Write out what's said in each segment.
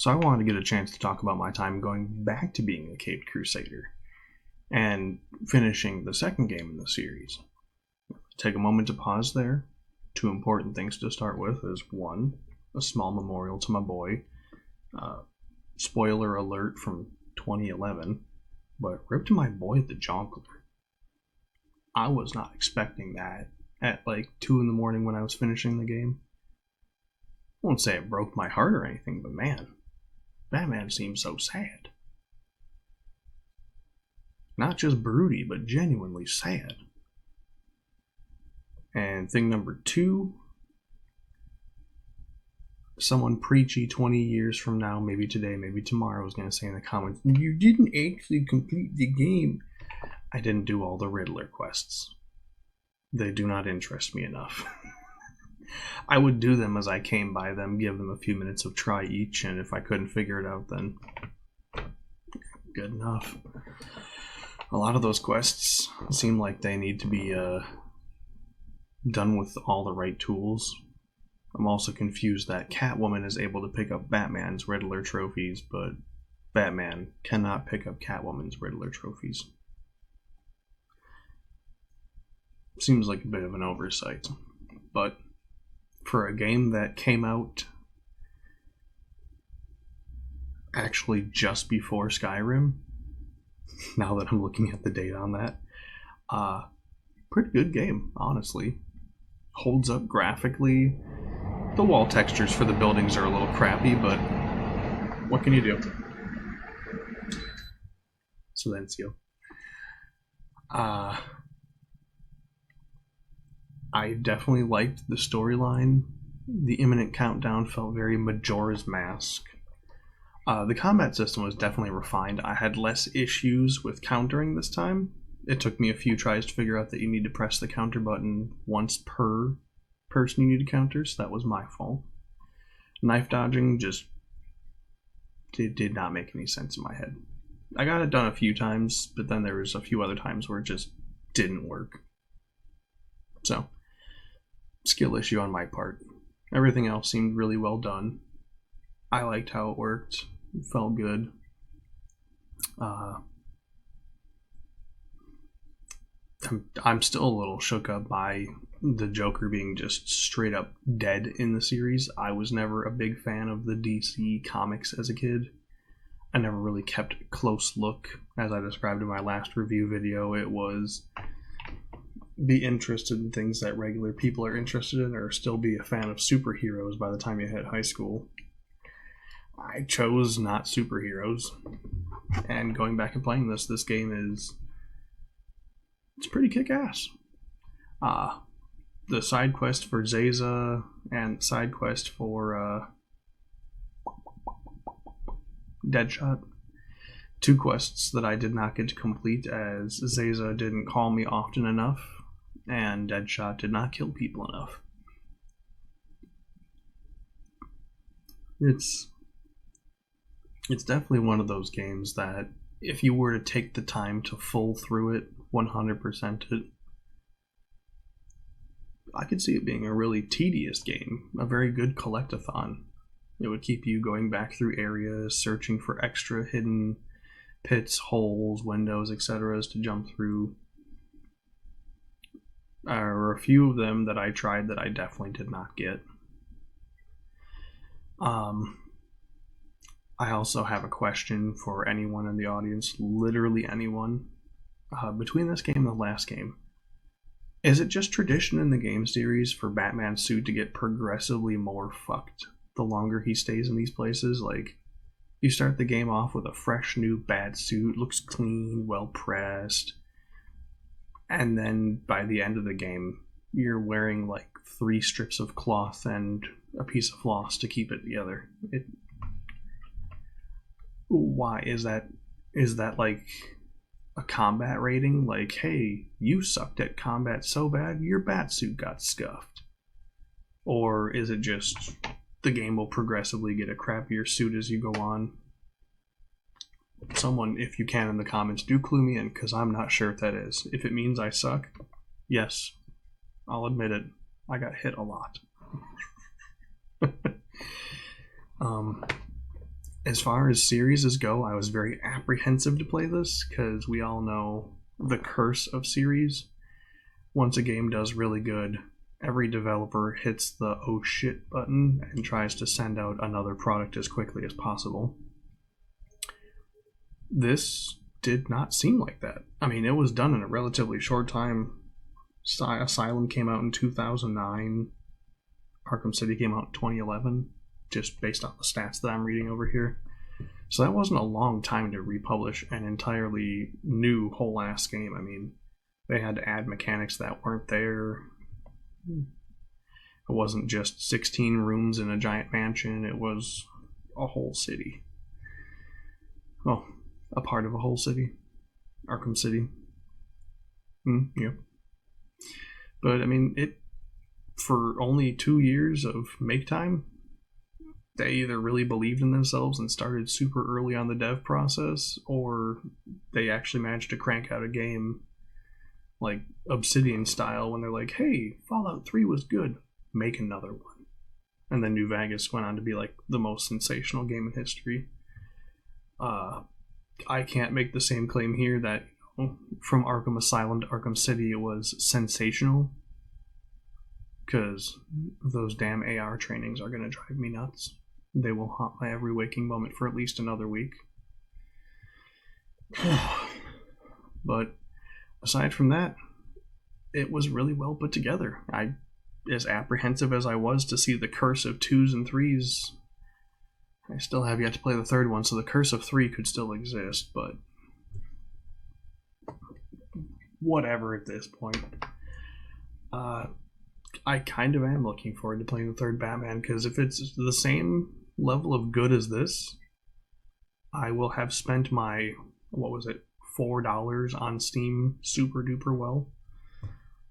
So I wanted to get a chance to talk about my time going back to being a Caped Crusader and finishing the second game in the series. Take a moment to pause there. Two important things to start with is one, a small memorial to my boy. Spoiler alert from 2011, but rip to my boy the Jonkler. I was not expecting that at like 2 in the morning when I was finishing the game. I won't say it broke my heart or anything, but man, Batman seems so sad. Not just broody, but genuinely sad. And thing number 2, someone preachy 20 years from now, maybe today, maybe tomorrow, is going to say in the comments, you didn't actually complete the game. I didn't do all the Riddler quests. They do not interest me enough. I would do them as I came by them, give them a few minutes of try each, and if I couldn't figure it out, then good enough. A lot of those quests seem like they need to be done with all the right tools. I'm also confused that Catwoman is able to pick up Batman's Riddler trophies, but Batman cannot pick up Catwoman's Riddler trophies. Seems like a bit of an oversight, but for a game that came out actually just before Skyrim, now that I'm looking at the date on that, pretty good game, honestly. Holds up graphically. The wall textures for the buildings are a little crappy, but what can you do? Silencio. I definitely liked the storyline. The imminent countdown felt very Majora's Mask. The combat system was definitely refined. I had less issues with countering this time. It took me a few tries to figure out that you need to press the counter button once per person you need to counter, so that was my fault. Knife dodging just did not make any sense in my head. I got it done a few times, but then there was a few other times where it just didn't work. So, skill issue on my part. Everything else seemed really well done. I liked how it worked. It felt good. I'm still a little shook up by the Joker being just straight up dead in the series. I was never a big fan of the DC comics as a kid. I never really kept a close look. As I described in my last review video, it was be interested in things that regular people are interested in, or still be a fan of superheroes by the time you hit high school. I chose not superheroes, and going back and playing this game it's pretty kick-ass. The side quest for Zaza and side quest for Deadshot, 2 quests that I did not get to complete as Zaza didn't call me often enough and Deadshot did not kill people enough. It's definitely one of those games that if you were to take the time to full through it, 100% it, I could see it being a really tedious game, a very good collectathon. It would keep you going back through areas, searching for extra hidden pits, holes, windows, etc. to jump through. There were a few of them that I tried that I definitely did not get. I also have a question for anyone in the audience, literally anyone. Between this game and the last game, is it just tradition in the game series for Batman's suit to get progressively more fucked the longer he stays in these places? Like, you start the game off with a fresh new bat suit, looks clean, well pressed, and then by the end of the game, you're wearing like 3 strips of cloth and a piece of floss to keep it together. Why is that? Is that like a combat rating? Like, hey, you sucked at combat so bad your batsuit got scuffed? Or is it just the game will progressively get a crappier suit as you go on? Someone, if you can in the comments, do clue me in, because I'm not sure if that is. If it means I suck, yes, I'll admit it. I got hit a lot. As far as series go, I was very apprehensive to play this because we all know the curse of series. Once a game does really good, every developer hits the oh shit button and tries to send out another product as quickly as possible. This did not seem like that. I mean, it was done in a relatively short time. Asylum came out in 2009. Arkham City came out in 2011, just based on the stats that I'm reading over here. So that wasn't a long time to republish an entirely new whole ass game. I mean, they had to add mechanics that weren't there. It wasn't just 16 rooms in a giant mansion, it was a whole city. Well, a part of a whole city. Arkham City. Yep. But I mean, it for only 2 years of make time, they either really believed in themselves and started super early on the dev process, or they actually managed to crank out a game like Obsidian style when they're like, hey, Fallout 3 was good, make another one. And then New Vegas went on to be like the most sensational game in history. I can't make the same claim here that from Arkham Asylum to Arkham City it was sensational, because those damn AR trainings are going to drive me nuts. They will haunt my every waking moment for at least another week. But aside from that, it was really well put together. As apprehensive as I was to see the curse of 2s and 3s, I still have yet to play the third one, so the curse of 3 could still exist, but whatever at this point. I kind of am looking forward to playing the third Batman, because if it's the same level of good as this, I will have spent my, what was it, $4 on Steam super duper well.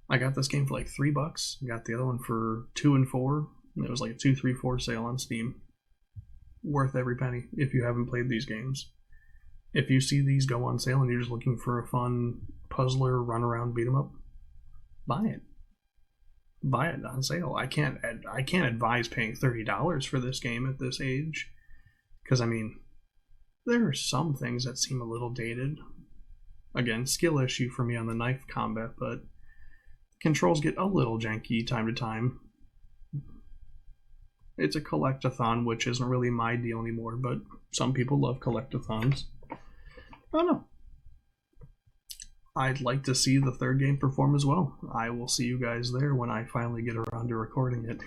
I got this game for like $3. I got the other one for $2 and $4. And it was like a 2, 3, 4 sale on Steam. Worth every penny if you haven't played these games. If you see these go on sale and you're just looking for a fun puzzler, run around, beat 'em up, buy it. Buy it on sale. I can't advise paying $30 for this game at this age, because I mean, there are some things that seem a little dated. Again, skill issue for me on the knife combat, but controls get a little janky time to time. It's a collect-a-thon, which isn't really my deal anymore, but some people love collect-a-thons. I don't know. I'd like to see the third game perform as well. I will see you guys there when I finally get around to recording it.